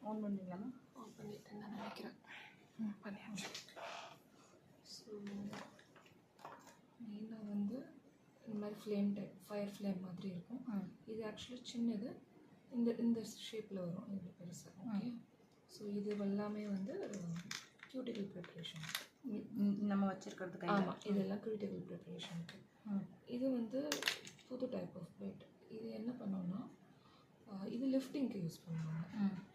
On பண்ணிடலாமா? On பண்ணிட்டு நான் நினைக்கிறேன் பண்ணியாச்சு. ஸோ மெயினாக வந்து இந்த மாதிரி ஃப்ளேம் டைப் ஃபயர் ஃப்ளேம் மாதிரி இருக்கும். இது ஆக்சுவலி சின்னது, இந்த இந்த ஷேப்பில் வரும், இவ்வளோ பெருசாக. ஓகே, ஸோ இது எல்லாமே வந்து கியூட்டிகல் ப்ரிப்ரேஷன் நம்ம வச்சுருக்கிறதுக்கு. ஆமாம், இதெல்லாம் கியூட்டிகல் ப்ரிப்ரேஷனுக்கு. இது வந்து புது டைப் ஆஃப் பெட். இது என்ன பண்ணோன்னா, இது லிஃப்டிங்க்கு யூஸ் பண்ணுவாங்க.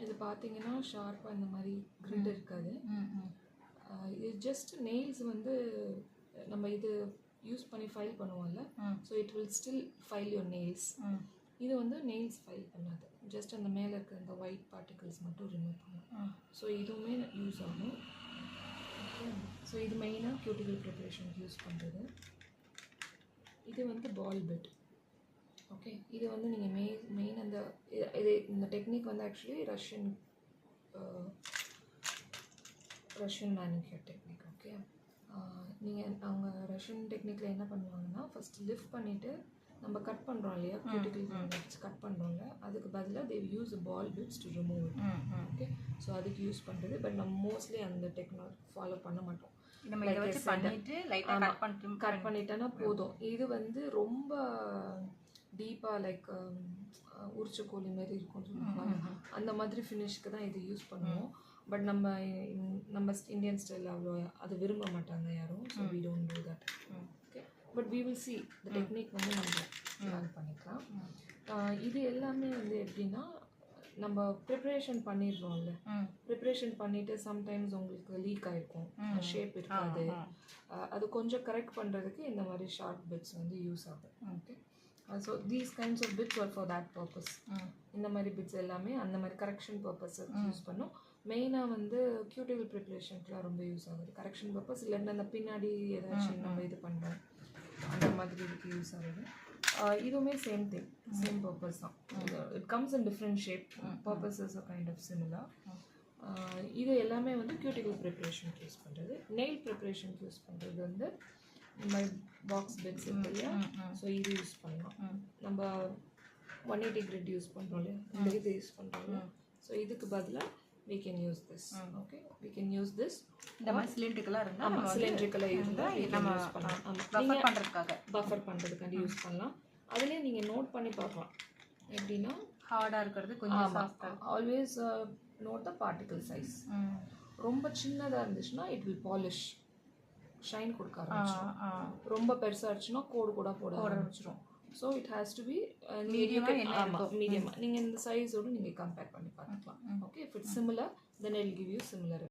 இது பார்த்தீங்கன்னா ஷார்ப்பாக இந்த மாதிரி கிரிட் இருக்காது. இது ஜஸ்ட் நெயில்ஸ் வந்து நம்ம இது யூஸ் பண்ணி ஃபைல் பண்ணுவோம்ல, so it will still file your nails. இது வந்து நெயில்ஸ் ஃபைல் பண்ணாது, ஜஸ்ட் அந்த மேலே இருக்கிற அந்த ஒயிட் பார்ட்டிகல்ஸ் மட்டும் ரிமூவ் பண்ணும். ஸோ இதுவுமே யூஸ் ஆகும். ஸோ இது மெயினாக கியூட்டிகல் ப்ரிப்ரேஷனுக்கு யூஸ் பண்ணுறது. இது வந்து பால் பெட். ஓகே, இது வந்து நீங்கள் மெயின் அந்த இந்த டெக்னிக் வந்து actually Russian manicure technique. Okay, நீங்கள் அவங்க ரஷ்யன் டெக்னிக்கில் என்ன பண்ணுவாங்கன்னா, ஃபஸ்ட் லிஃப்ட் பண்ணிவிட்டு நம்ம கட் பண்ணுறோம் இல்லையா, கியூட்டிகல் பிட்ஸ் கட் பண்ணுறோம்ல, அதுக்கு பதிலாக they use ball bits to remove it. Okay, so அதுக்கு யூஸ் பண்ணுறது. பட் நம்ம மோஸ்ட்லி அந்த டெக்னாலஜி ஃபாலோ பண்ண மாட்டோம். கட் பண்ணிட்டோன்னா போதும். இது வந்து ரொம்ப டீப்பாக லைக் உரிச்ச கோழி மாதிரி இருக்கும்னு சொல்லுவாங்க, அந்த மாதிரி ஃபினிஷ்க்கு தான் இது யூஸ் பண்ணுவோம். பட் நம்ம இந்தியன் ஸ்டைல் அவ்வளோ அது விரும்ப மாட்டாங்க யாரும். So we don't do that. Okay, but we will see the technique வந்து நம்ம லேர்ன் பண்ணிக்கலாம். இது எல்லாமே வந்து எப்படின்னா, நம்ம ப்ரிப்ரேஷன் பண்ணிடுறோம்ல, ப்ரிப்ரேஷன் பண்ணிவிட்டு சம்டைம்ஸ் உங்களுக்கு லீக் ஆகிருக்கும், ஷேப் இருக்காது. அது கொஞ்சம் கரெக்ட் பண்ணுறதுக்கு இந்த மாதிரி ஷார்ட் பிட்ஸ் வந்து யூஸ் ஆகும். Okay, so these kinds of bits are for that purpose. இந்த மாதிரி பிட்ஸ் எல்லாமே அந்த மாதிரி கரெக்ஷன் பர்பஸ் யூஸ் பண்ணும். மெயினாக வந்து கியூட்டிகல் ப்ரிப்ரேஷனுக்குலாம் ரொம்ப யூஸ் ஆகுது, கரெக்ஷன் பர்பஸ். இல்லைன்னா அந்த பின்னாடி ஏதாச்சும் நம்ம இது பண்ணுறோம் அந்த மாதிரி இதுக்கு யூஸ் ஆகுது. இதுவுமே சேம் திங், சேம் பர்பஸ் தான். It comes in different shape, purposes are kind of similar. இது எல்லாமே வந்து கியூட்டிகல் ப்ரிப்ரேஷனுக்கு யூஸ் பண்ணுறது. நெயில் ப்ரிப்ரேஷனுக்கு யூஸ் பண்ணுறது வந்து இந்த மாதிரி பாக்ஸ் பெட்ஸ் இருக்கு இல்லையா, ஸோ இது யூஸ் பண்ணலாம். நம்ம 180 கிரிட் யூஸ் பண்ணுறோம் இல்லையா, இந்த இது யூஸ் பண்ணுறோம்ல, ஸோ இதுக்கு பதிலாக we can use this. Okay, we can use this. இந்த மாதிரி சிலிண்ட்ரிக்கலா இருந்தா நம்ம சிலிண்ட்ரிக்கலா இருந்தா நம்ம யூஸ் பண்ணலாம். பஃபர் பண்றதுக்காக, பஃபர் பண்றதுக்காண்டி யூஸ் பண்ணலாம். அதுலயே நீங்க நோட் பண்ணி பார்க்கலாம், எப்படின்னா ஹார்டா இருக்கிறது கொஞ்சம் சாஃப்ட்டா. Always note the particle size. ரொம்ப சின்னதா இருந்துச்சுன்னா இட் வில் பாலிஷ், ஷைன் கொடுக்க ஆரம்பிச்சிடும். ரொம்ப பெருசா இருந்துச்சுன்னா கோடு கூட போட ஆரம்பிச்சிடும். So it has to be மீடியமாக. நீங்கள் இந்த சைஸோடு நீங்கள் கம்பேர் பண்ணி பார்த்துக்கலாம். Okay, if it's similar then it will give you similar.